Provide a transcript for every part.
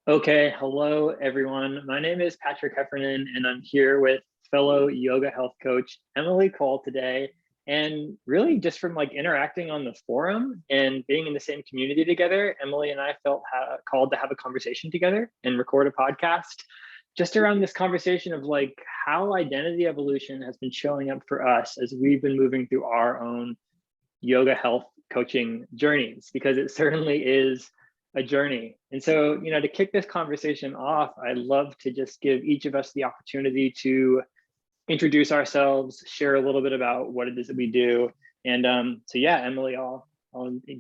Okay, hello everyone. My name is Patrick Heffernan, and I'm here with fellow yoga health coach Emily Cole today. And really, just from like interacting on the forum and being in the same community together, Emily and I felt called to have a conversation together and record a podcast just around this conversation of like how identity evolution has been showing up for us as we've been moving through our own yoga health coaching journeys, because it certainly is a journey. And so, to kick this conversation off, I'd love to just give each of us the opportunity to introduce ourselves, share a little bit about what it is that we do. And so yeah, Emily, I'll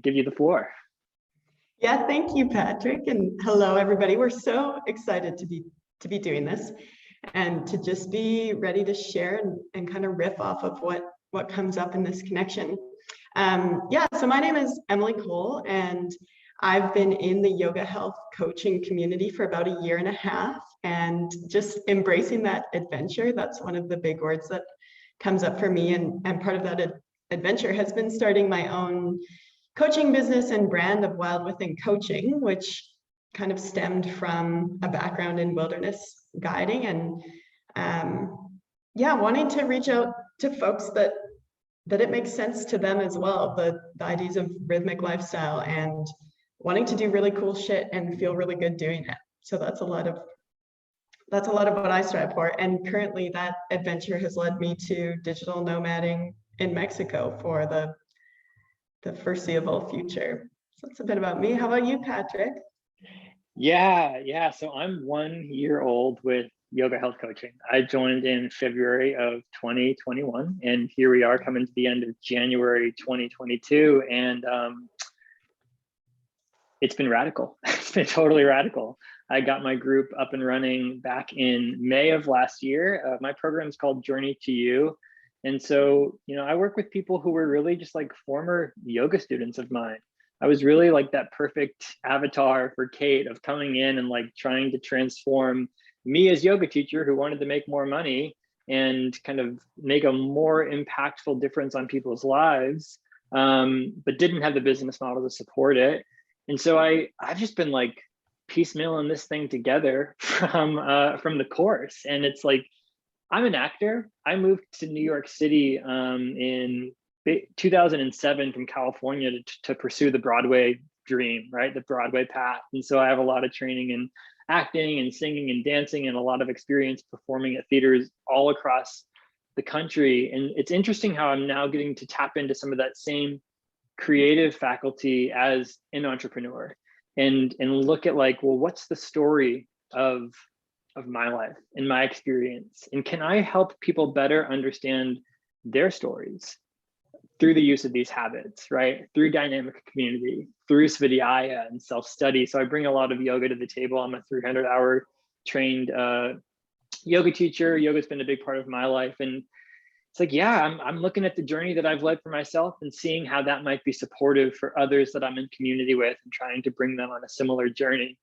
give you the floor. Yeah, thank you, Patrick. And hello, everybody. We're so excited to be doing this and to just be ready to share and kind of riff off of what comes up in this connection. So my name is Emily Cole, and I've been in the yoga health coaching community for about a year and a half, and just embracing that adventure. That's one of the big words that comes up for me. And part of that adventure has been starting my own coaching business and brand of Wild Within Coaching, which kind of stemmed from a background in wilderness guiding and wanting to reach out to folks that it makes sense to them as well, the ideas of rhythmic lifestyle and wanting to do really cool shit and feel really good doing it. So that's a lot of what I strive for. And currently that adventure has led me to digital nomading in Mexico for the foreseeable future. So that's a bit about me. How about you, Patrick? Yeah. So I'm 1 year old with yoga health coaching. I joined in February of 2021, and here we are coming to the end of January 2022. And it's been radical. It's been totally radical. I got my group up and running back in May of last year. My program is called Journey to You. And so, I work with people who were really just like former yoga students of mine. I was really like that perfect avatar for Kate of coming in and like trying to transform me as yoga teacher who wanted to make more money and kind of make a more impactful difference on people's lives, but didn't have the business model to support it. And so I've just been like piecemealing this thing together from the course. And it's like, I'm an actor. I moved to New York City in 2007 from California to pursue the Broadway dream, right? The Broadway path. And so I have a lot of training in acting and singing and dancing and a lot of experience performing at theaters all across the country. And it's interesting how I'm now getting to tap into some of that same creative faculty as an entrepreneur and look at like, well, what's the story of my life and my experience? And can I help people better understand their stories through the use of these habits, right? Through dynamic community, through svadhyaya and self-study. So I bring a lot of yoga to the table. I'm a 300-hour trained yoga teacher. Yoga's been a big part of my life. And it's like, yeah, I'm looking at the journey that I've led for myself and seeing how that might be supportive for others that I'm in community with and trying to bring them on a similar journey.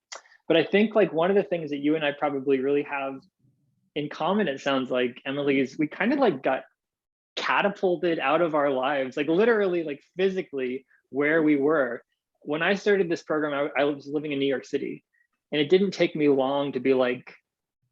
But I think like one of the things that you and I probably really have in common, it sounds like, Emily, is we kind of like got catapulted out of our lives, like literally, like physically where we were. When I started this program, I was living in New York City, and it didn't take me long to be like,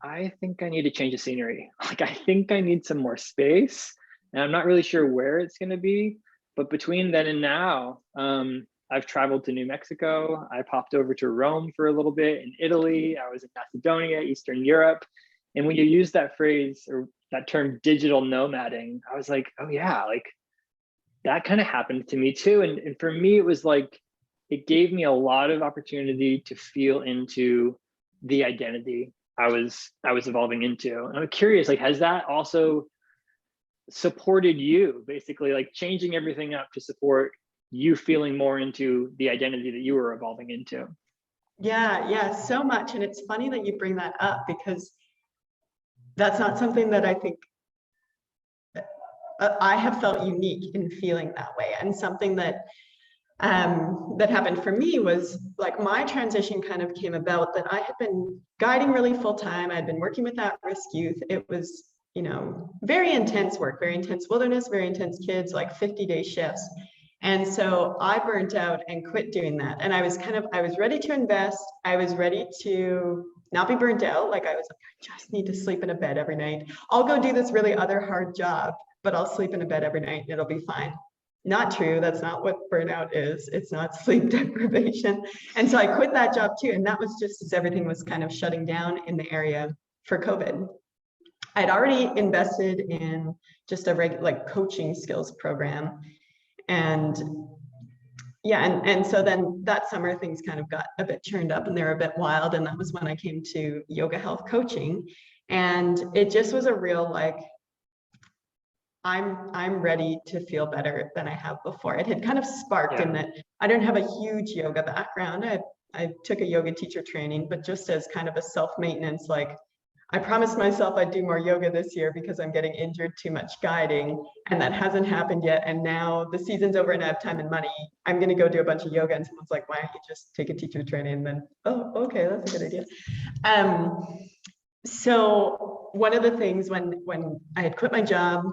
I think I need to change the scenery. Like, I think I need some more space, and I'm not really sure where it's going to be. But between then and now, I've traveled to New Mexico. I popped over to Rome for a little bit, in Italy. I was in Macedonia, Eastern Europe. And when you use that phrase or that term digital nomading, I was like, oh yeah, like that kind of happened to me too. And for me, it was like, it gave me a lot of opportunity to feel into the identity I was evolving into. And I'm curious, like, has that also supported you, basically like changing everything up to support you feeling more into the identity that you were evolving into? Yeah, so much. And it's funny that you bring that up, because that's not something that I think I have felt unique in feeling that way. And something that happened for me was like my transition kind of came about that I had been guiding really full time. I'd been working with at-risk youth. It was, very intense work, very intense wilderness, very intense kids, like 50-day shifts. And so I burnt out and quit doing that. And I was ready to invest. I was ready to not be burnt out. Like I was like, I just need to sleep in a bed every night. I'll go do this really other hard job, but I'll sleep in a bed every night and it'll be fine. Not true. That's not what burnout is. It's not sleep deprivation. And so I quit that job too. And that was just as everything was kind of shutting down in the area for COVID. I'd already invested in just a regular coaching skills program. And yeah, and so then that summer things kind of got a bit churned up and they were a bit wild. And that was when I came to yoga health coaching. And it just was a real like, I'm ready to feel better than I have before. It had kind of sparked in that I don't have a huge yoga background. I took a yoga teacher training, but just as kind of a self-maintenance, like I promised myself I'd do more yoga this year because I'm getting injured too much guiding, and that hasn't happened yet. And now the season's over and I have time and money. I'm going to go do a bunch of yoga, and someone's like, why don't you just take a teacher training? And then, oh, okay, that's a good idea. So one of the things when I had quit my job,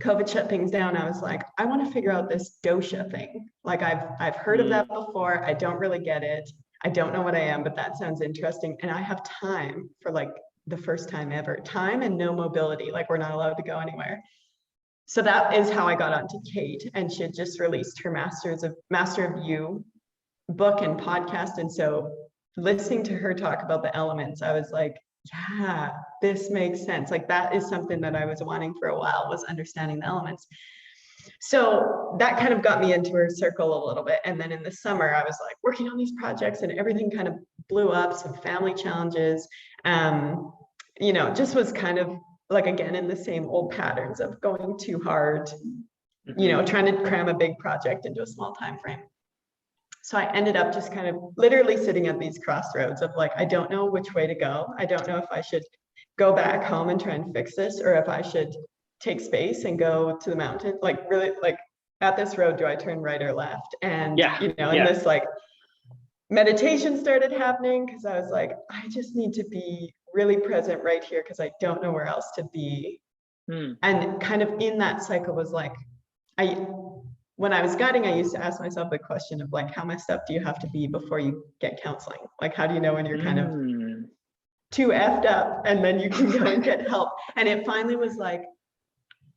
COVID shut things down, I was like, I want to figure out this dosha thing. Like I've heard of that before. I don't really get it. I don't know what I am, but that sounds interesting. And I have time for like the first time ever, time and no mobility, like we're not allowed to go anywhere. So that is how I got onto Kate, and she had just released her Master of You book and podcast. And so listening to her talk about the elements, I was like, yeah, this makes sense. Like that is something that I was wanting for a while, was understanding the elements. So that kind of got me into her circle a little bit. And then in the summer, I was like working on these projects and everything kind of blew up, some family challenges, just was kind of like, again, in the same old patterns of going too hard, trying to cram a big project into a small time frame. So I ended up just kind of literally sitting at these crossroads of like, I don't know which way to go. I don't know if I should go back home and try and fix this, or if I should take space and go to the mountain. Like really, like at this road, do I turn right or left? And, and this like meditation started happening because I was like, I just need to be really present right here because I don't know where else to be. And kind of in that cycle was like, when I was guiding, I used to ask myself the question of like, how messed up do you have to be before you get counseling? Like, how do you know when you're kind of too effed up and then you can go and get help? And it finally was like,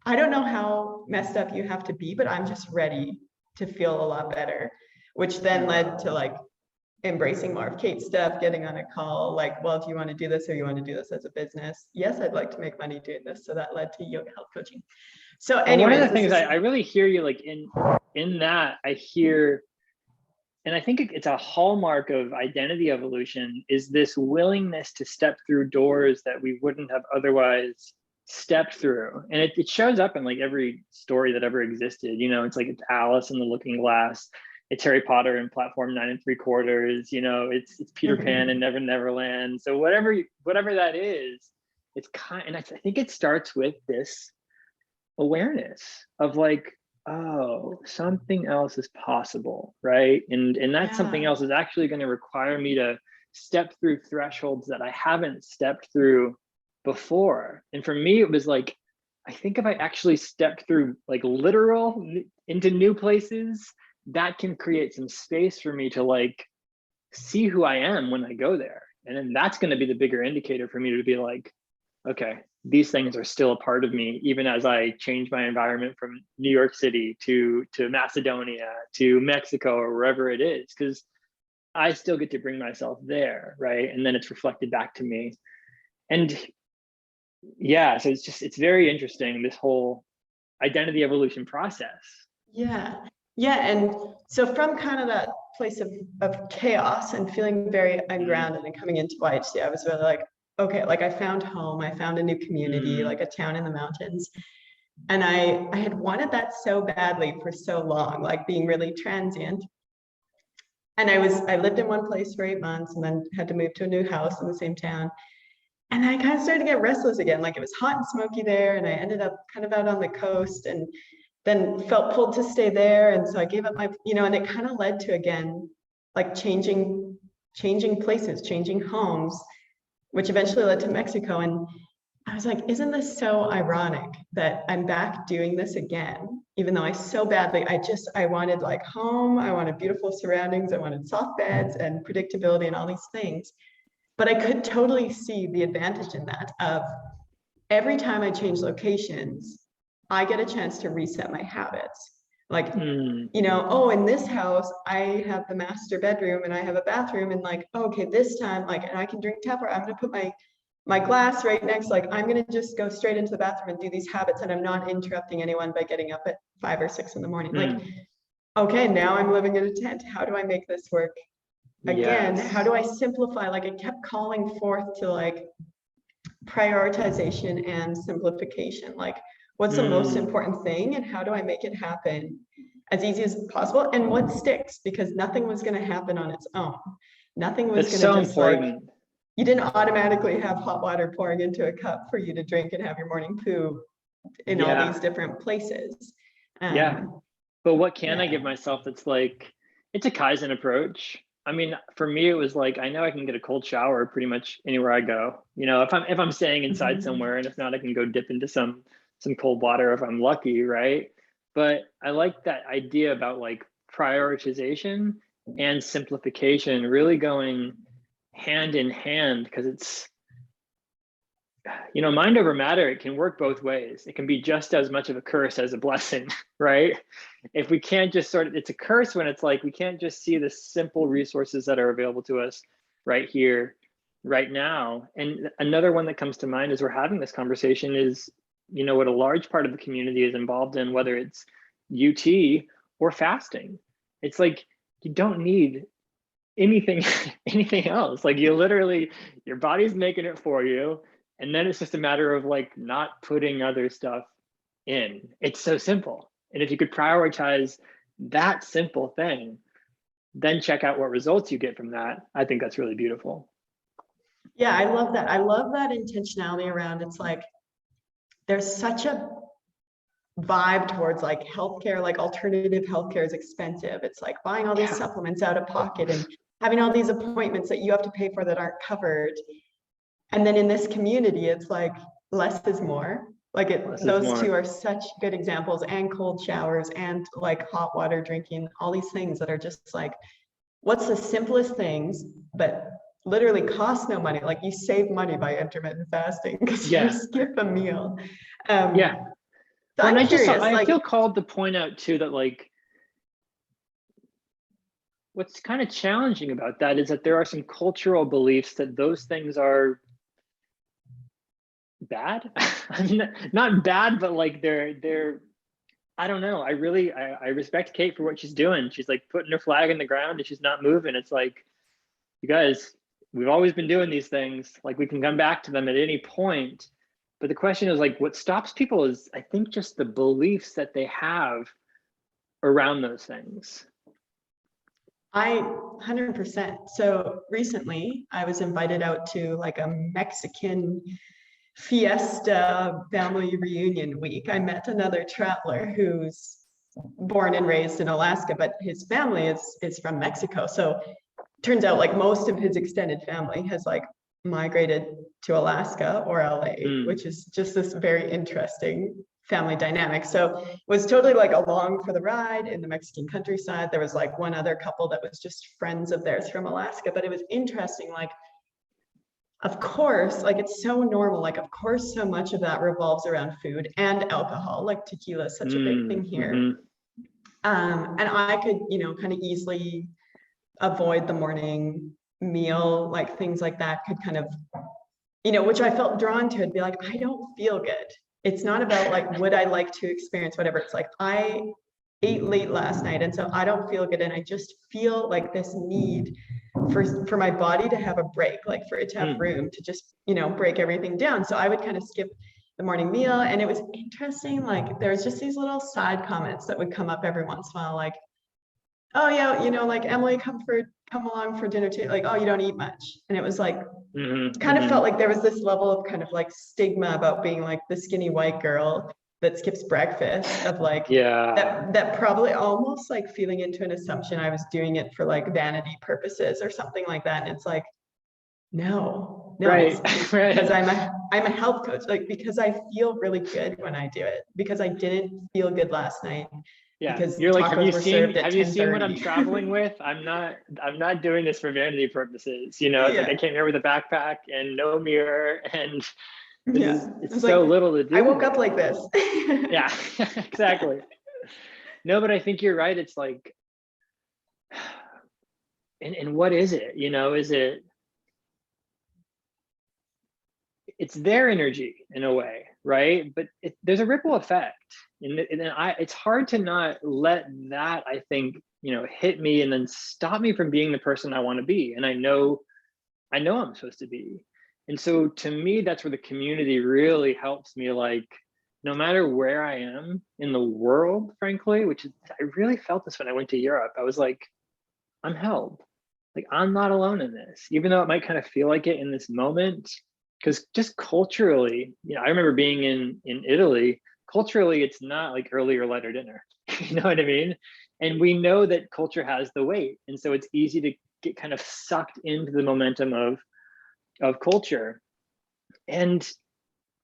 I don't know how messed up you have to be, but I'm just ready to feel a lot better, which then led to like embracing more of Kate's stuff, getting on a call, like, well, do you want to do this or you want to do this as a business? Yes, I'd like to make money doing this. So that led to yoga health coaching. So anyway, one of the things I really hear you like in that, I hear, and I think it's a hallmark of identity evolution, is this willingness to step through doors that we wouldn't have otherwise stepped through. And it shows up in like every story that ever existed. It's like it's Alice in the Looking Glass, it's Harry Potter and Platform 9 3/4, it's Peter Pan and Never Neverland. So whatever that is, it's and I think it starts with this awareness of like, oh, something else is possible, right? And that something else is actually going to require me to step through thresholds that I haven't stepped through before. And for me, it was like, I think if I actually stepped through like literal into new places, that can create some space for me to like see who I am when I go there. And then that's going to be the bigger indicator for me to be like, okay, these things are still a part of me, even as I change my environment from New York City to Macedonia, to Mexico, or wherever it is, because I still get to bring myself there, right? And then it's reflected back to me. And so it's very interesting, this whole identity evolution process. Yeah. And so from kind of that place of chaos and feeling very ungrounded and coming into YHC, I was really like, okay, like I found home, I found a new community, like a town in the mountains. And I had wanted that so badly for so long, like being really transient. And I lived in one place for 8 months and then had to move to a new house in the same town. And I kind of started to get restless again. Like it was hot and smoky there. And I ended up kind of out on the coast and then felt pulled to stay there. And so I gave up my, and it kind of led to, again, like changing places, changing homes, which eventually led to Mexico. And I was like, isn't this so ironic that I'm back doing this again, even though I so badly, I wanted like home, I wanted beautiful surroundings, I wanted soft beds and predictability and all these things. But I could totally see the advantage in that of every time I change locations, I get a chance to reset my habits. Like, you know, oh, in this house, I have the master bedroom and I have a bathroom, and like, okay, this time, like, and I can drink tap water. I'm gonna put my glass right next, like, I'm gonna just go straight into the bathroom and do these habits, and I'm not interrupting anyone by getting up at 5 or 6 in the morning. Like, okay, now I'm living in a tent. How do I make this work again? Yes. How do I simplify? Like, I kept calling forth to like prioritization and simplification. Like, what's the most important thing and how do I make it happen as easy as possible, and what sticks, because nothing was going to happen on its own. Nothing was going to so just important. like, you didn't automatically have hot water pouring into a cup for you to drink and have your morning poo in all these different places. But what can I give myself that's like, it's a Kaizen approach. I mean, for me, it was like, I know I can get a cold shower pretty much anywhere I go. You know, if I'm staying inside somewhere, and if not, I can go dip into some cold water if I'm lucky, right? But I like that idea about like prioritization and simplification really going hand in hand, because it's, you know, mind over matter, it can work both ways. It can be just as much of a curse as a blessing, right? If we can't just sort of, it's a curse when it's like, we can't just see the simple resources that are available to us right here, right now. And another one that comes to mind as we're having this conversation is, you know, what a large part of the community is involved in, whether it's UT or fasting. It's like, you don't need anything else. Like, you literally, your body's making it for you. And then it's just a matter of like not putting other stuff in. It's so simple. And if you could prioritize that simple thing, then check out what results you get from that. I think that's really beautiful. Yeah, I love that. I love that intentionality around, it's like, there's such a vibe towards like healthcare, like alternative healthcare is expensive. It's like buying all these supplements out of pocket and having all these appointments that you have to pay for that aren't covered. And then in this community, it's like less is more. Like those two are such good examples, and cold showers and like hot water drinking, all these things that are just like, what's the simplest things, but literally cost no money. Like, you save money by intermittent fasting because you skip a meal. So well, I'm curious, I feel called to point out too that like, what's kind of challenging about that is that there are some cultural beliefs that those things are bad. I mean, not bad, but like they're I don't know. I respect Kate for what she's doing. She's like putting her flag in the ground and she's not moving. It's like, you guys, we've always been doing these things. Like, we can come back to them at any point. But the question is like, what stops people is, I think, just the beliefs that they have around those things. 100%. So recently I was invited out to like a Mexican fiesta family reunion week. I met another traveler who's born and raised in Alaska, but his family is from Mexico. So turns out like most of his extended family has like migrated to Alaska or LA, which is just this very interesting family dynamic. So it was totally like along for the ride in the Mexican countryside. There was like one other couple that was just friends of theirs from Alaska, but it was interesting. Like, of course, like, it's so normal. Like, of course, so much of that revolves around food and alcohol. Like, tequila is such a big thing here. And I could, you know, kind of easily avoid the morning meal, like things like that could kind of, you know, which I felt drawn to. It'd be like, I don't feel good. It's not about like, would I like to experience whatever. It's like, I ate late last night, and so I don't feel good. And I just feel like this need for my body to have a break, like for it to have room to just, you know, break everything down. So I would kind of skip the morning meal. And it was interesting. Like, there was just these little side comments that would come up every once in a while. Like, oh yeah, you know, like, Emily, come along for dinner too. Like, oh, you don't eat much. And it was like, kind of felt like there was this level of kind of like stigma about being like the skinny white girl that skips breakfast, of like, that probably almost like feeling into an assumption I was doing it for like vanity purposes or something like that. And it's like, no, No, right. it's Right. because I'm a health coach, like because I feel really good when I do it, because I didn't feel good last night Yeah, because you're like, tacos were served at have you seen what I'm 10:30. traveling with? I'm not doing this for vanity purposes. You know, it's like I Yeah. came here with a backpack and no mirror, and Yeah. I it's was like, so little to I do woke up here. like this. Yeah, exactly. No, but I think you're right. It's like, and what is it? You know, it's their energy in a way, right? But there's a ripple effect, it's hard to not let that, I think, you know, hit me and then stop me from being the person I want to be. And I know I'm supposed to be. And so to me, that's where the community really helps me. Like, no matter where I am in the world, frankly, which is, I really felt this when I went to Europe. I was like, I'm held. Like, I'm not alone in this, even though it might kind of feel like it in this moment. Because just culturally, you know, I remember being in Italy. Culturally, it's not like early or late or dinner. You know what I mean? And we know that culture has the weight, and so it's easy to get kind of sucked into the momentum of culture. And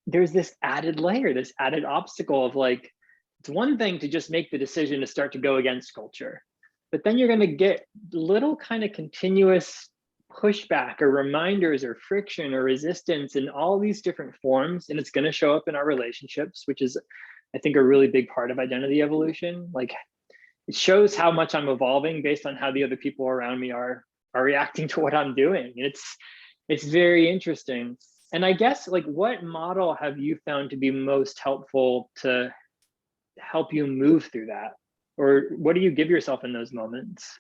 there's this added layer, this added obstacle of like, it's one thing to just make the decision to start to go against culture, but then you're going to get little kind of continuous pushback or reminders or friction or resistance in all these different forms. And it's going to show up in our relationships, which is, I think, a really big part of identity evolution. Like, it shows how much I'm evolving based on how the other people around me are reacting to what I'm doing. And it's very interesting. And I guess, like, what model have you found to be most helpful to help you move through that? Or what do you give yourself in those moments?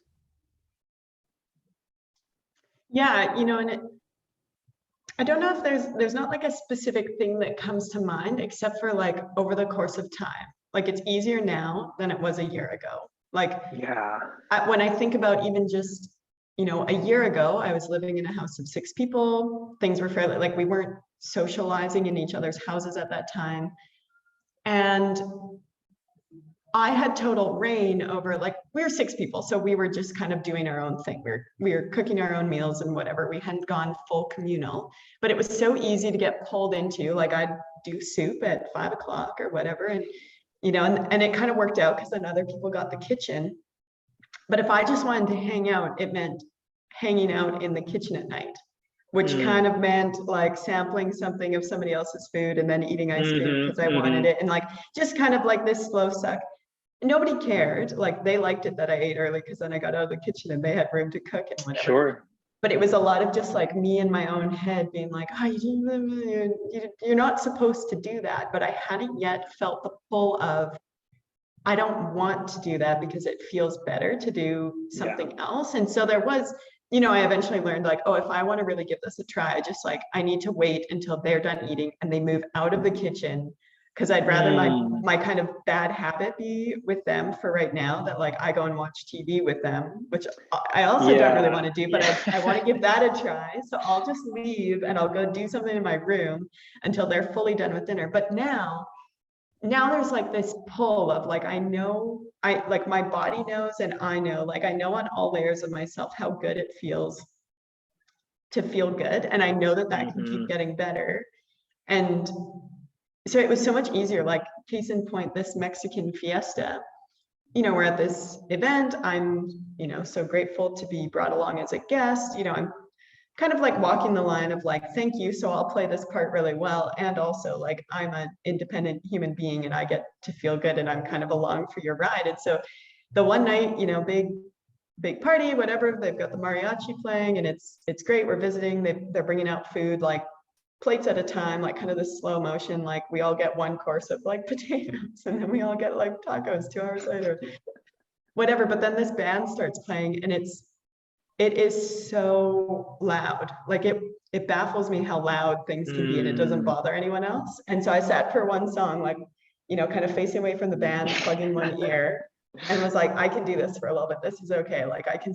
Yeah, you know, and I don't know if there's not like a specific thing that comes to mind, except for like over the course of time. Like, it's easier now than it was a year ago. Like, Yeah. when I think about even just, you know, a year ago, I was living in a house of 6 people. Things were fairly, like, we weren't socializing in each other's houses at that time. And I had total reign over, like, we were 6 people, so we were just kind of doing our own thing. We were cooking our own meals and whatever. We hadn't gone full communal, but it was so easy to get pulled into. Like, I'd do soup at 5 o'clock or whatever, and you know, and it kind of worked out because then other people got the kitchen. But if I just wanted to hang out, it meant hanging out in the kitchen at night, which kind of meant like sampling something of somebody else's food and then eating ice cream because I wanted it, and like just kind of like this slow suck. Nobody cared. Like, they liked it that I ate early because then I got out of the kitchen and they had room to cook and whatever. Sure. But it was a lot of just like me in my own head being like, oh, you're not supposed to do that. But I hadn't yet felt the pull of, I don't want to do that because it feels better to do something else. And so there was, you know, I eventually learned like, oh, if I want to really give this a try, I need to wait until they're done eating and they move out of the kitchen, because I'd rather my kind of bad habit be with them for right now, that like I go and watch TV with them, which I also don't really want to do, but I want to give that a try. So I'll just leave and I'll go do something in my room until they're fully done with dinner. But now there's like this pull of like, I know, like my body knows and I know, like I know on all layers of myself how good it feels to feel good. And I know that can keep getting better. And so it was so much easier. Like, case in point, this Mexican fiesta, you know, we're at this event. I'm, you know, so grateful to be brought along as a guest. You know, I'm kind of like walking the line of like, thank you, so I'll play this part really well. And also like, I'm an independent human being and I get to feel good and I'm kind of along for your ride. And so the one night, you know, big party, whatever, they've got the mariachi playing and it's great. We're visiting, they're bringing out food, like plates at a time, like kind of this slow motion, like we all get one course of like potatoes and then we all get like tacos 2 hours later, whatever. But then this band starts playing and it is so loud. Like, it baffles me how loud things can be and it doesn't bother anyone else. And so I sat for one song, like, you know, kind of facing away from the band, plugging one ear, and was like, I can do this for a little bit. This is okay. Like, I can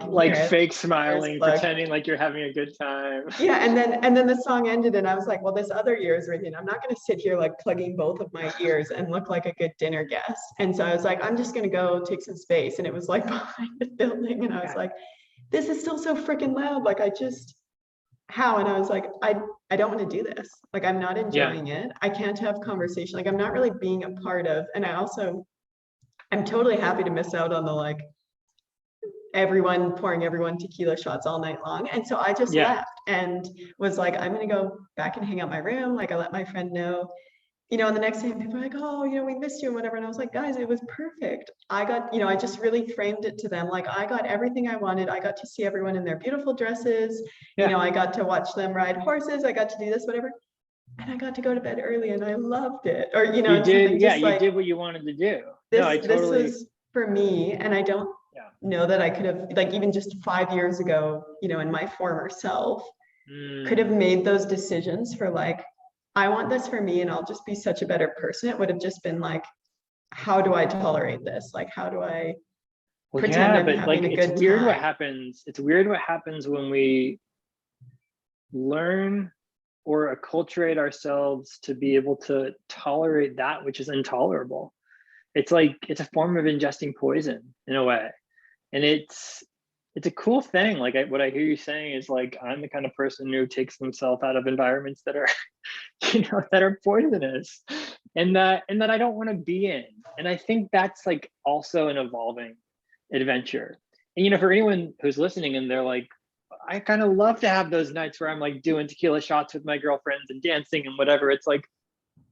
Like hear it. fake smiling, pretending like you're having a good time. Yeah, and then the song ended and I was like, well, this other ear is ringing. I'm not going to sit here like plugging both of my ears and look like a good dinner guest. And so I was like, I'm just going to go take some space. And it was like behind the building and I was like, this is still so freaking loud. Like, how? And I was like, I don't want to do this. Like, I'm not Yeah. enjoying it. I can't have conversation. Like, I'm not really being a part of, and I'm totally happy to miss out on the like everyone pouring everyone tequila shots all night long. And so I just Yeah. left and was like, I'm going to go back and hang out my room. Like, I let my friend know, and the next day people were like, oh, we missed you and whatever. And I was like, guys, it was perfect. I got, I just really framed it to them. Like, I got everything I wanted. I got to see everyone in their beautiful dresses. Yeah. I got to watch them ride horses. I got to do this, whatever. And I got to go to bed early and I loved it. Or, You and did, something yeah, just you like did what you wanted to do. No, I this totally, was for me. And I don't yeah. know that I could have, like, even just 5 years ago, in my former self, could have Mm. made those decisions for like, I want this for me and I'll just be such a better person. It would have just been like, how do I tolerate this? Like, how do I Well, pretend yeah, I'm but like, having a it's good weird what time? happens. It's weird what happens when we learn or acculturate ourselves to be able to tolerate that which is intolerable. It's like, it's a form of ingesting poison in a way. And it's a cool thing. Like, what I hear you saying is like, I'm the kind of person who takes themselves out of environments that are, that are poisonous, and that I don't want to be in. And I think that's like also an evolving adventure. And for anyone who's listening and they're like, I kind of love to have those nights where I'm like doing tequila shots with my girlfriends and dancing and whatever. It's like,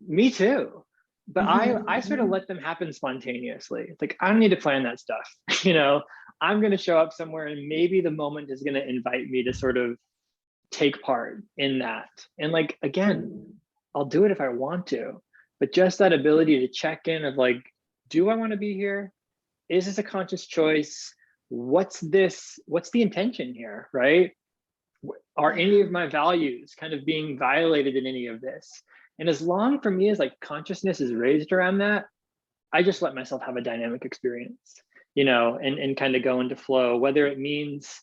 me too. But I sort of let them happen spontaneously. It's like, I don't need to plan that stuff. I'm going to show up somewhere and maybe the moment is going to invite me to sort of take part in that. And like, again, I'll do it if I want to, but just that ability to check in of like, do I want to be here? Is this a conscious choice? What's the intention here, right? Are any of my values kind of being violated in any of this? And as long for me as like consciousness is raised around that, I just let myself have a dynamic experience, and kind of go into flow, whether it means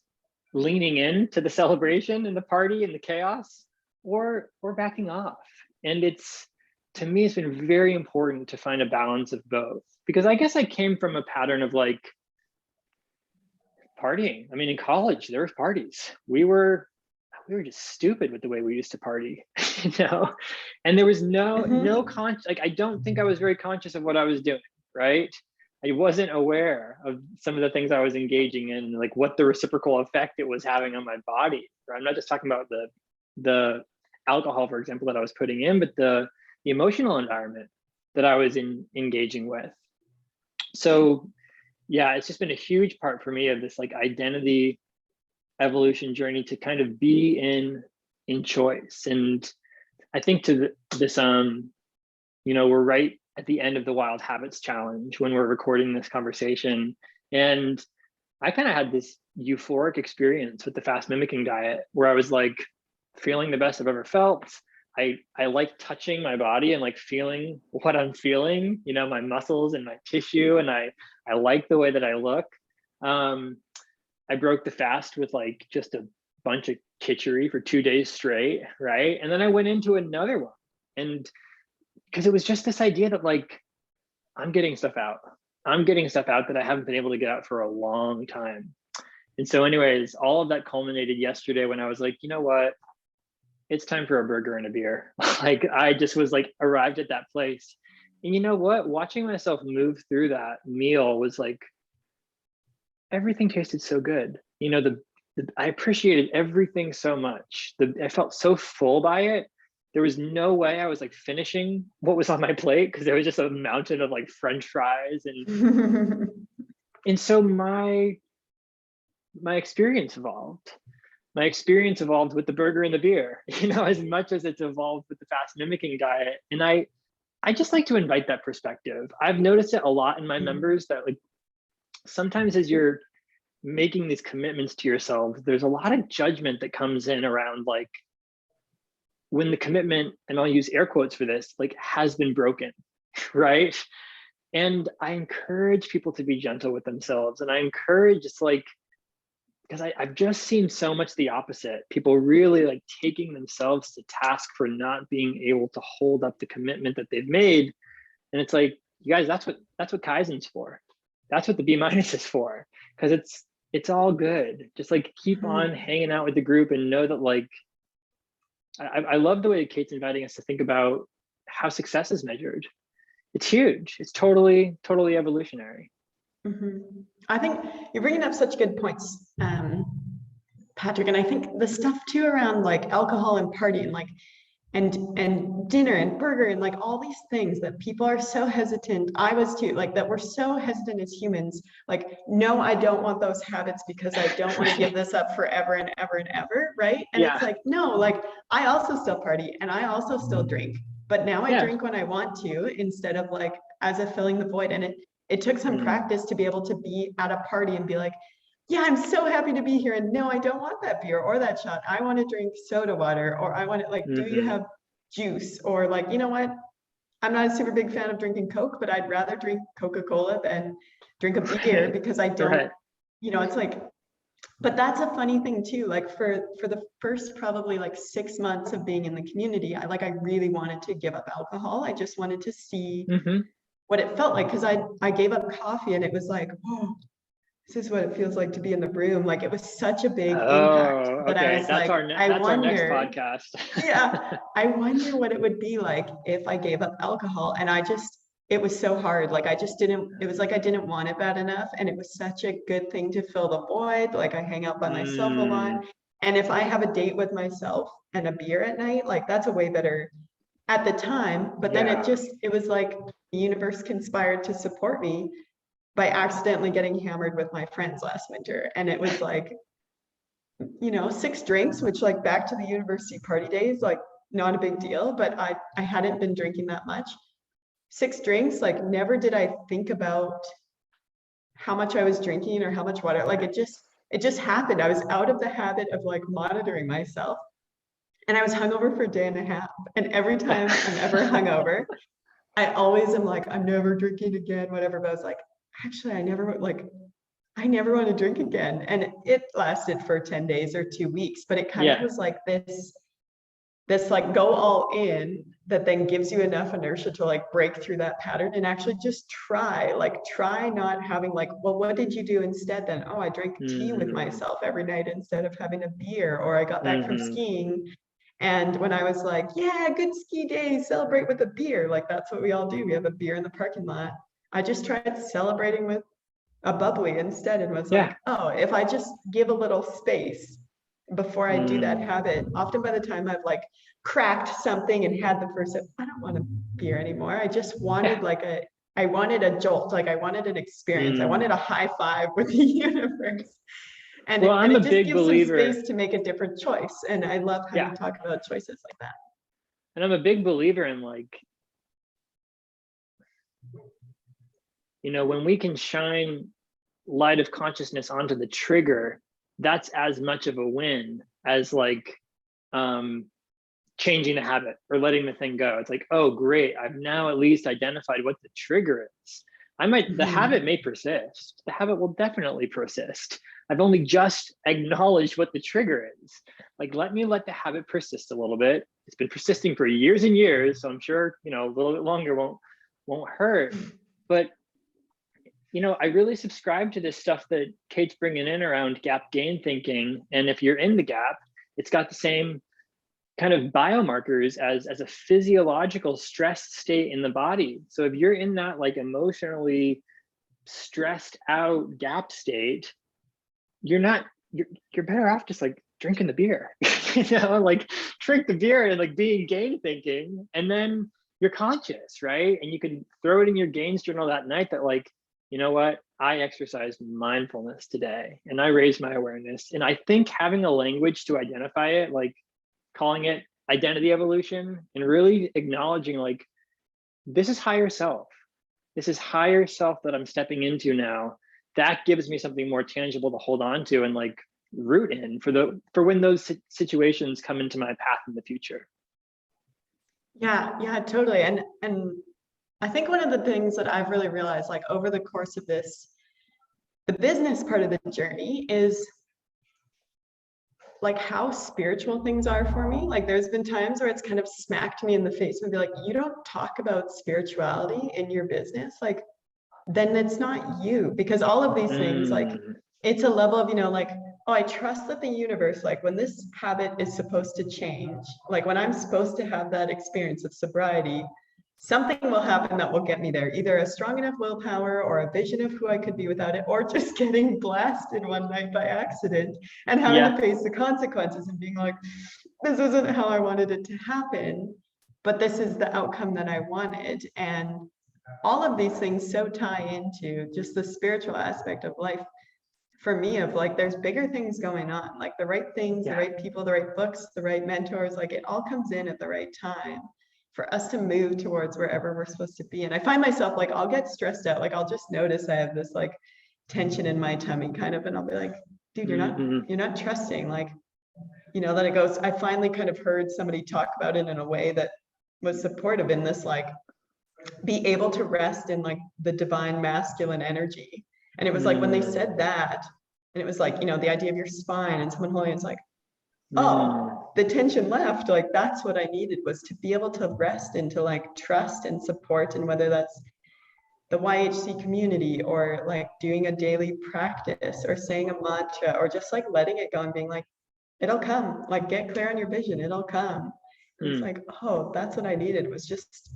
leaning in to the celebration and the party and the chaos, or backing off. And to me, it's been very important to find a balance of both, because I guess I came from a pattern of like partying. I mean, in college, there was parties. We were just stupid with the way we used to party, and there was no like, I don't think I was very conscious of what I was doing, right? I wasn't aware of some of the things I was engaging in, like what the reciprocal effect it was having on my body. I'm not just talking about the alcohol, for example, that I was putting in, but the emotional environment that I was engaging with. So yeah, it's just been a huge part for me of this like identity evolution journey to kind of be in choice. And I think to this we're right at the end of the Wild Habits Challenge when we're recording this conversation, and I kind of had this euphoric experience with the fast mimicking diet where I was like feeling the best I've ever felt. I like touching my body and like feeling what I'm feeling, my muscles and my tissue, and I like the way that I look. I broke the fast with like just a bunch of kitchery for 2 days straight, right? And then I went into another one, and because it was just this idea that like, I'm getting stuff out. I'm getting stuff out that I haven't been able to get out for a long time. And so anyways, all of that culminated yesterday when I was like, you know what? It's time for a burger and a beer. Like, I just was like arrived at that place. And you know what? Watching myself move through that meal was like, everything tasted so good. I appreciated everything so much. I felt so full by it. There was no way I was like finishing what was on my plate because there was just a mountain of like French fries and so my experience evolved. My experience evolved with the burger and the beer, as much as it's evolved with the fast mimicking diet. And I just like to invite that perspective. I've noticed it a lot in my members that like sometimes as you're making these commitments to yourself, there's a lot of judgment that comes in around like when the commitment, and I'll use air quotes for this, like has been broken, right? And I encourage people to be gentle with themselves. And I encourage, it's like, because I've just seen so much the opposite. People really like taking themselves to task for not being able to hold up the commitment that they've made. And it's like, you guys, that's what Kaizen's for. That's what the B- is for. Because it's all good. Just like keep on hanging out with the group and know that like I love the way Kate's inviting us to think about how success is measured. It's huge. It's totally evolutionary. I think you're bringing up such good points, Patrick. And I think the stuff too around like alcohol and partying, like, and dinner and burger and like all these things that people are so hesitant. I was too, like that we're so hesitant as humans. Like, no, I don't want those habits because I don't want to give this up forever and ever and ever. Right. And Yeah. it's like, no, like I also still party and I also still drink, but now I drink when I want to instead of like as a filling the void. And it took some practice to be able to be at a party and be like, yeah, I'm so happy to be here. And no, I don't want that beer or that shot. I want to drink soda water, or I want to like, do you have juice? Or like, you know what? I'm not a super big fan of drinking Coke, but I'd rather drink Coca-Cola than drink a beer because I don't, it's like, but that's a funny thing too. Like for the first probably like 6 months of being in the community, I really wanted to give up alcohol. I just wanted to see what it felt like. Cause I gave up coffee and it was like, whoa, this is what it feels like to be in the room. Like it was such a big impact that I was that's like, that's our next podcast. Yeah, I wonder what it would be like if I gave up alcohol. And it was so hard. Like I just didn't, it was like I didn't want it bad enough. And it was such a good thing to fill the void. Like I hang out by myself a lot. And if I have a date with myself and a beer at night, like that's a way better at the time. But then it was like the universe conspired to support me by accidentally getting hammered with my friends last winter. And it was like, 6 drinks, which like back to the university party days, like not a big deal, but I hadn't been drinking that much. 6 drinks, like never did I think about how much I was drinking or how much water, like it just happened. I was out of the habit of like monitoring myself. And I was hungover for a day and a half. And every time I'm ever hungover, I always am like, I'm never drinking again, whatever. But I was like, actually, I never want to drink again. And it lasted for 10 days or 2 weeks, but it kind of was like this like go all in that then gives you enough inertia to like break through that pattern and actually just try not having like, well, what did you do instead then? Oh, I drank tea with myself every night instead of having a beer, or I got back from skiing. And when I was like, yeah, good ski day, celebrate with a beer. Like that's what we all do. We have a beer in the parking lot. I just tried celebrating with a bubbly instead and was like, oh, if I just give a little space before I do that habit, often by the time I've like cracked something and had the first sip, I don't want a beer anymore. I just wanted I wanted a jolt, like I wanted an experience. I wanted a high five with the universe. And, well, I'm it a just big gives believer. some space to make a different choice. And I love how you talk about choices like that. And I'm a big believer in like, when we can shine light of consciousness onto the trigger, that's as much of a win as like changing the habit or letting the thing go. It's like, oh, great, I've now at least identified what the trigger is. The habit may persist. The habit will definitely persist. I've only just acknowledged what the trigger is. Like, let the habit persist a little bit. It's been persisting for years and years, so I'm sure, a little bit longer won't hurt. But, I really subscribe to this stuff that Kate's bringing in around gap gain thinking. And if you're in the gap, it's got the same kind of biomarkers as a physiological stressed state in the body. So if you're in that like emotionally stressed out gap state, you're better off just like drinking the beer, like drink the beer and like being gain thinking, and then you're conscious, right? And you can throw it in your gains journal that night that like, you know what, I exercised mindfulness today and I raised my awareness. And I think having a language to identify it, like calling it identity evolution and really acknowledging like, this is higher self. This is higher self that I'm stepping into now. That gives me something more tangible to hold on to and like root in for when those situations come into my path in the future. Yeah, totally. And I think one of the things that I've really realized like over the course of this, the business part of the journey is like how spiritual things are for me. Like there's been times where it's kind of smacked me in the face and be like, you don't talk about spirituality in your business, like then it's not you, because all of these things, like it's a level of, like oh, I trust that the universe, like when this habit is supposed to change, like when I'm supposed to have that experience of sobriety, something will happen that will get me there, either a strong enough willpower or a vision of who I could be without it, or just getting blasted one night by accident and having to face the consequences and being like, this isn't how I wanted it to happen, but this is the outcome that I wanted. And all of these things so tie into just the spiritual aspect of life for me, of like, there's bigger things going on, like the right things, the right people, the right books, the right mentors, like it all comes in at the right time for us to move towards wherever we're supposed to be. And I find myself like, I'll get stressed out, like I'll just notice I have this like tension in my tummy kind of, and I'll be like, dude, you're not trusting, like, you know, that it goes. I finally kind of heard somebody talk about it in a way that was supportive in this, like, be able to rest in like the divine masculine energy. And it was like when they said that, and it was like, you know, the idea of your spine and someone holding, it's like, oh, the tension left. Like that's what I needed, was to be able to rest into like trust and support. And whether that's the YHC community or like doing a daily practice or saying a mantra or just like letting it go and being like, it'll come, like get clear on your vision, it'll come. It's like, oh, that's what I needed, was just,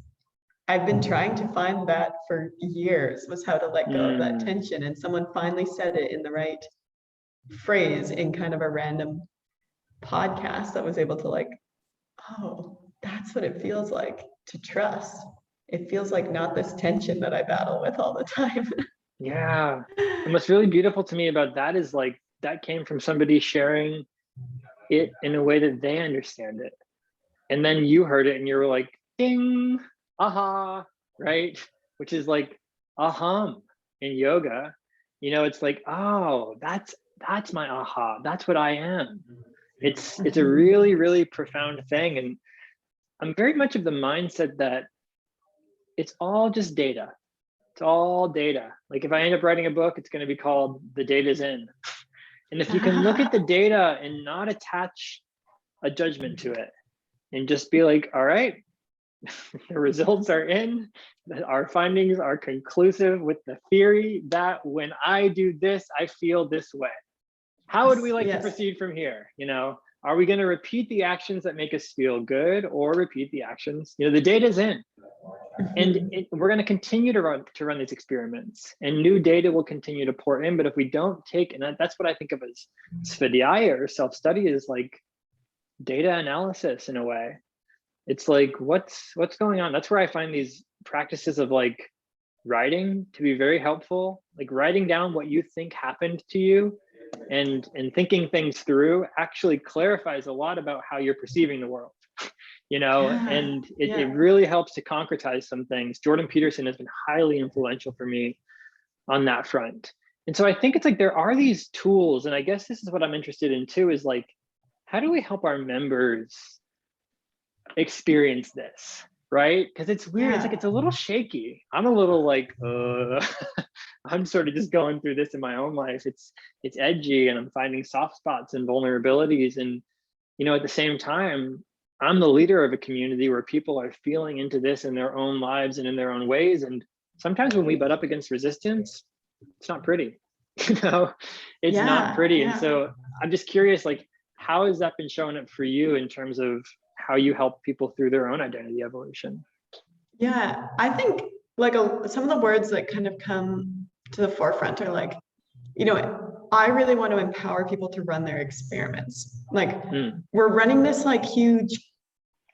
I've been trying to find that for years, was how to let go of that tension. And someone finally said it in the right phrase in kind of a random podcast that was able to like, oh, that's what it feels like to trust. It feels like not this tension that I battle with all the time. Yeah. And what's really beautiful to me about that is like, that came from somebody sharing it in a way that they understand it. And then you heard it and you were like, ding, aha, right? Which is like aham in yoga. You know, it's like, oh, that's my aha. That's what I am. It's a really, really profound thing. And I'm very much of the mindset that it's all just data. It's all data. Like if I end up writing a book, it's going to be called The Data's In. And if you can look at the data and not attach a judgment to it and just be like, all right, the results are in, our findings are conclusive with the theory that when I do this, I feel this way. How would we like to proceed from here? You know, are we going to repeat the actions that make us feel good, or repeat the actions? You know, the data's in, and we're going to continue to run these experiments, and new data will continue to pour in. But if we don't take, and that's what I think of as svadhyaya or self-study, is like data analysis in a way. It's like, what's going on? That's where I find these practices of like writing to be very helpful. Like writing down what you think happened to you and thinking things through actually clarifies a lot about how you're perceiving the world, you know, and it really helps to concretize some things. Jordan Peterson has been highly influential for me on that front. And so I think it's like there are these tools, and I guess this is what I'm interested in too, is like, how do we help our members experience this, right? Because it's weird. It's like, it's a little shaky. I'm a little like, I'm sort of just going through this in my own life. It's edgy, and I'm finding soft spots and vulnerabilities. And, you know, at the same time, I'm the leader of a community where people are feeling into this in their own lives and in their own ways. And sometimes when we butt up against resistance, it's not pretty, you know, it's not pretty. And so I'm just curious, like, how has that been showing up for you in terms of how you help people through their own identity evolution? Yeah, I think like some of the words that kind of come to the forefront are like, you know, I really want to empower people to run their experiments. Like we're running this like huge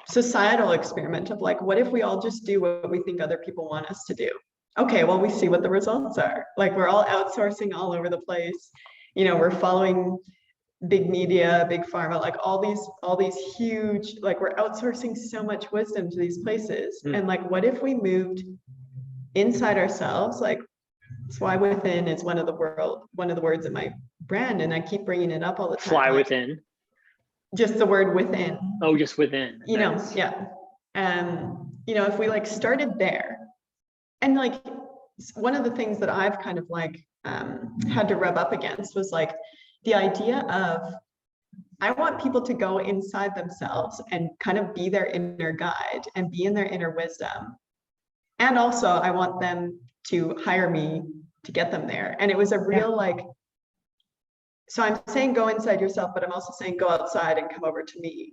societal experiment of like, what if we all just do what we think other people want us to do? Okay, well, we see what the results are. Like we're all outsourcing all over the place. You know, we're following big media, big pharma, like all these huge, like we're outsourcing so much wisdom to these places. And like, what if we moved inside ourselves? Like, that's why within is one of the words in my brand, and I keep bringing it up all the time. Fly like, within. Just the word within. Oh, just within. You know, yeah. You know, if we like started there, and like one of the things that I've kind of like had to rub up against was like the idea of, I want people to go inside themselves and kind of be their inner guide and be in their inner wisdom. And also I want them to hire me to get them there. And it was a real like so I'm saying go inside yourself, but I'm also saying go outside and come over to me.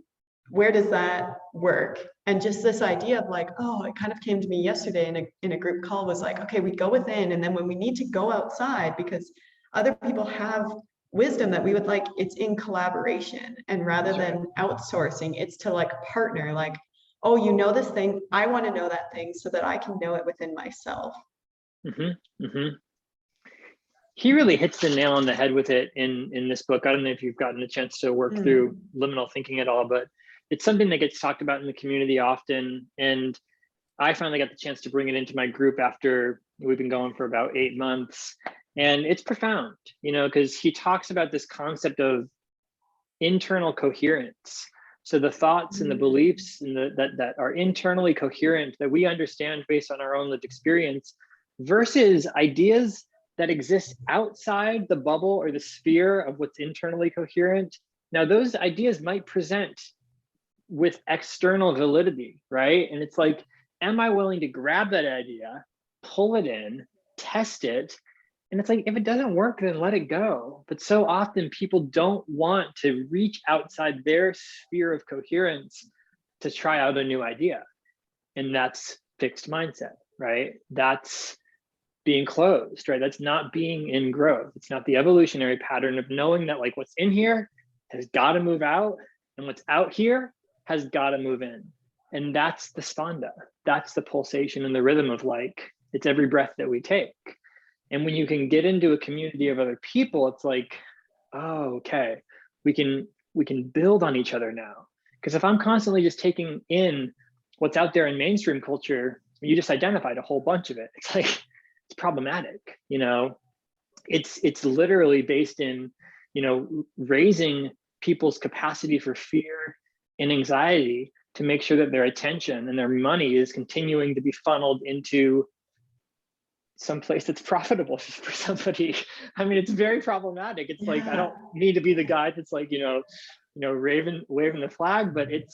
Where does that work? And just this idea of like, oh, it kind of came to me yesterday in a group call, was like, okay, we go within, and then when we need to go outside because other people have wisdom that we would like, it's in collaboration. And rather than outsourcing, it's to like partner, like, oh, you know this thing, I want to know that thing so that I can know it within myself. He really hits the nail on the head with it in this book. I don't know if you've gotten a chance to work through liminal thinking at all, but it's something that gets talked about in the community often. And I finally got the chance to bring it into my group after we've been going for about 8 months. And it's profound, you know, because he talks about this concept of internal coherence. So the thoughts and the beliefs and that are internally coherent, that we understand based on our own lived experience, versus ideas that exist outside the bubble or the sphere of what's internally coherent. Now, those ideas might present with external validity, right? And it's like, am I willing to grab that idea, pull it in, test it? And it's like, if it doesn't work, then let it go. But so often people don't want to reach outside their sphere of coherence to try out a new idea. And that's fixed mindset, right? That's being closed, right? That's not being in growth. It's not the evolutionary pattern of knowing that like what's in here has got to move out and what's out here has got to move in. And that's the spanda. That's the pulsation and the rhythm of like, it's every breath that we take. And when you can get into a community of other people, it's like, oh, okay, we can build on each other now. Because if I'm constantly just taking in what's out there in mainstream culture, you just identified a whole bunch of it. It's like, it's problematic, you know. It's literally based in, you know, raising people's capacity for fear and anxiety to make sure that their attention and their money is continuing to be funneled into someplace that's profitable for somebody. I mean, it's very problematic. It's like, I don't need to be the guy that's like, waving the flag, but it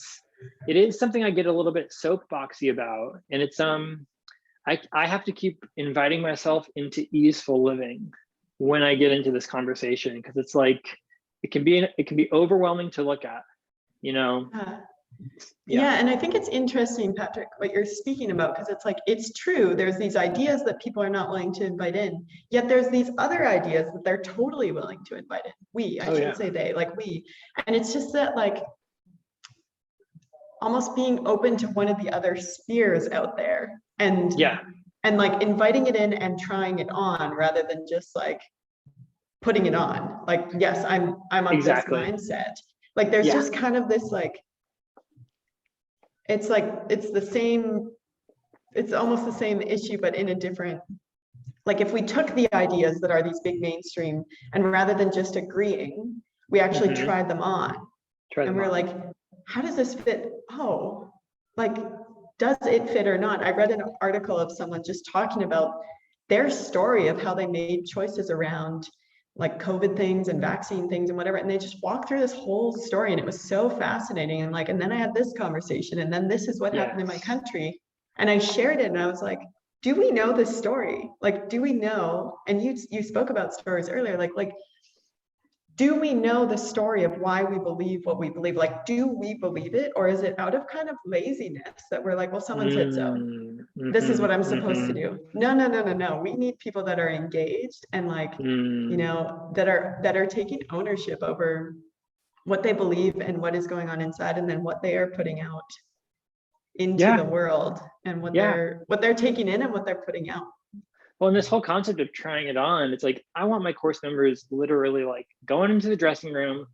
is something I get a little bit soapboxy about. And it's I have to keep inviting myself into easeful living when I get into this conversation, because it's like, it can be overwhelming to look at, you know. Yeah, and I think it's interesting, Patrick, what you're speaking about, because it's like, it's true. There's these ideas that people are not willing to invite in, yet there's these other ideas that they're totally willing to invite in. I shouldn't say they, like we. And it's just that like, almost being open to one of the other spheres out there and like inviting it in and trying it on rather than just like putting it on. Like, yes, I'm of this mindset. Like there's just kind of this like, it's like, it's almost the same issue, but in a different, like if we took the ideas that are these big mainstream and rather than just agreeing, we actually tried them on. And we're like, how does this fit? Oh, like, does it fit or not? I read an article of someone just talking about their story of how they made choices around like COVID things and vaccine things and whatever. And they just walked through this whole story and it was so fascinating. And like, and then I had this conversation and then this is what happened in my country. And I shared it and I was like, do we know this story? Like, do we know? And you spoke about stories earlier, like, do we know the story of why we believe what we believe? Like, do we believe it? Or is it out of kind of laziness that we're like, well, someone said so. This is what I'm supposed to do. No. We need people that are engaged and like, you know, that are taking ownership over what they believe and what is going on inside, and then what they are putting out into the world, and what they're taking in and what they're putting out. Well, and this whole concept of trying it on, it's like, I want my course members literally like going into the dressing room,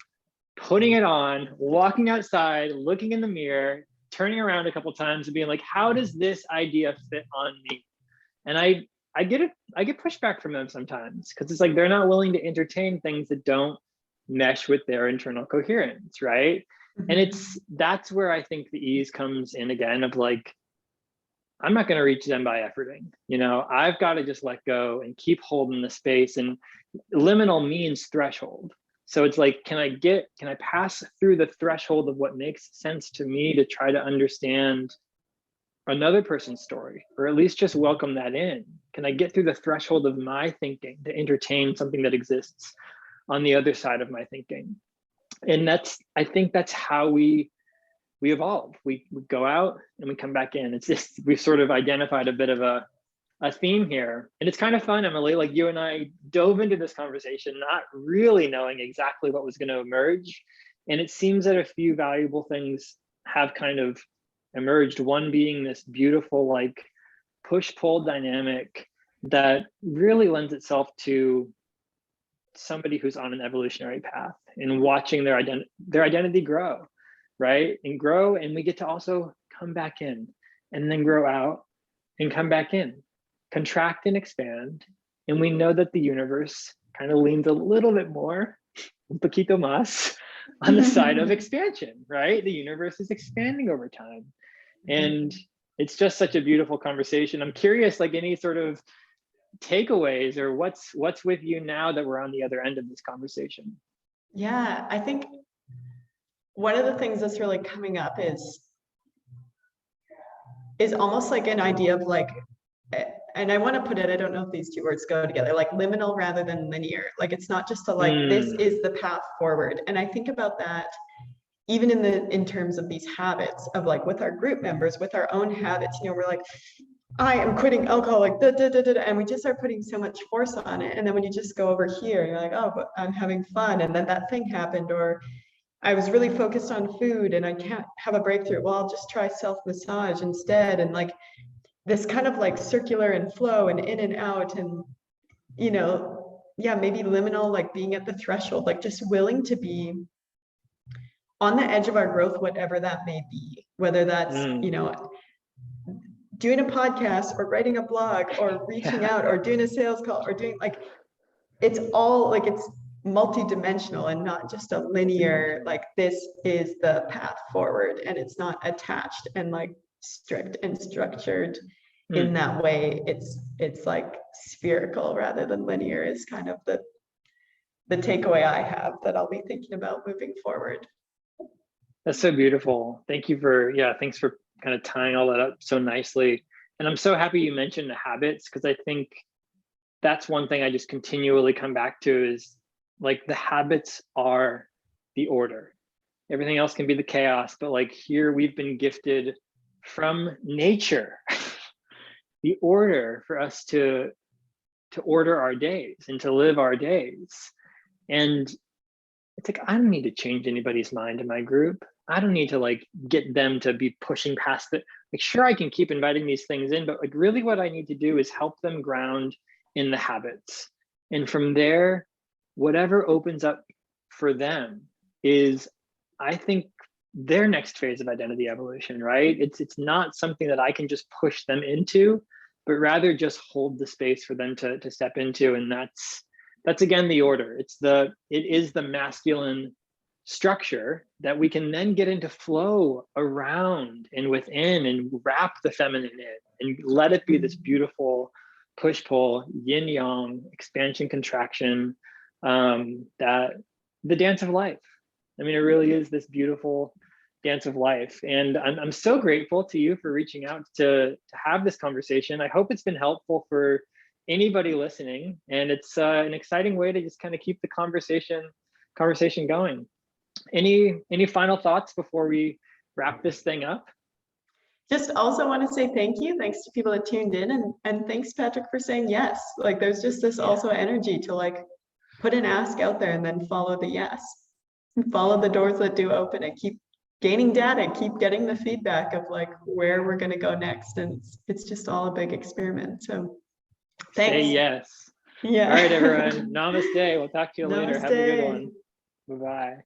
putting it on, walking outside, looking in the mirror, turning around a couple times and being like, how does this idea fit on me? And I get pushback from them sometimes, because it's like, they're not willing to entertain things that don't mesh with their internal coherence, right? And that's where I think the ease comes in again, of like, I'm not going to reach them by efforting, you know. I've got to just let go and keep holding the space. And liminal means threshold. So it's like, can I pass through the threshold of what makes sense to me to try to understand another person's story, or at least just welcome that in? Can I get through the threshold of my thinking to entertain something that exists on the other side of my thinking. And I think that's how we evolve. We go out and we come back in. It's just, we've sort of identified a bit of a theme here. And it's kind of fun, Emily, like you and I dove into this conversation, not really knowing exactly what was going to emerge. And it seems that a few valuable things have kind of emerged. One being this beautiful, like push-pull dynamic that really lends itself to somebody who's on an evolutionary path and watching their identity grow, right? And grow, and we get to also come back in and then grow out and come back in, contract and expand. And we know that the universe kind of leans a little bit more, un poquito más, on the side of expansion, right? The universe is expanding over time. And it's just such a beautiful conversation. I'm curious, like any sort of takeaways or what's with you now that we're on the other end of this conversation? Yeah, I think one of the things that's really coming up is almost like an idea of like, and I want to put it, I don't know if these two words go together, like liminal rather than linear. Like it's not just a like, this is the path forward. And I think about that even in terms of these habits of like with our group members, with our own habits, you know, we're like, I am quitting alcohol, like and we just start putting so much force on it. And then when you just go over here, you're like, oh, but I'm having fun. And then that thing happened, or I was really focused on food and I can't have a breakthrough. Well, I'll just try self-massage instead. And like this kind of like circular and flow and in and out and, you know, yeah, maybe liminal, like being at the threshold, like just willing to be on the edge of our growth, whatever that may be, whether that's, you know, doing a podcast or writing a blog or reaching out or doing a sales call or doing like, it's all like, it's multi-dimensional and not just a linear, like this is the path forward, and it's not attached and like strict and structured in that way. It's like spherical rather than linear is kind of the takeaway I have that I'll be thinking about moving forward. That's so beautiful. Thank you for, thanks for kind of tying all that up so nicely. And I'm so happy you mentioned the habits, because I think that's one thing I just continually come back to is like the habits are the order. Everything else can be the chaos, but like here we've been gifted from nature the order for us to order our days and to live our days. And it's like, I don't need to change anybody's mind in my group. I don't need to like get them to be pushing past it. Like, sure, I can keep inviting these things in, but like really what I need to do is help them ground in the habits. And from there, whatever opens up for them is, I think, their next phase of identity evolution, right? It's not something that I can just push them into, but rather just hold the space for them to step into. And that's again the order. It is the masculine structure that we can then get into flow around and within and wrap the feminine in and let it be this beautiful push-pull, yin-yang, expansion, contraction, that the dance of life. I mean, it really is this beautiful dance of life. And I'm so grateful to you for reaching out to have this conversation. I hope it's been helpful for anybody listening. And it's an exciting way to just kind of keep the conversation going. Any final thoughts before we wrap this thing up? Just also want to say thank you. Thanks to people that tuned in, and thanks, Patrick, for saying yes. Like there's just this also energy to like put an ask out there and then follow the yes. Follow the doors that do open and keep gaining data, keep getting the feedback of like where we're going to go next. And it's just all a big experiment. So thanks. Say yes. Yeah. All right, everyone. Namaste. We'll talk to you later. Have a good one. Bye-bye.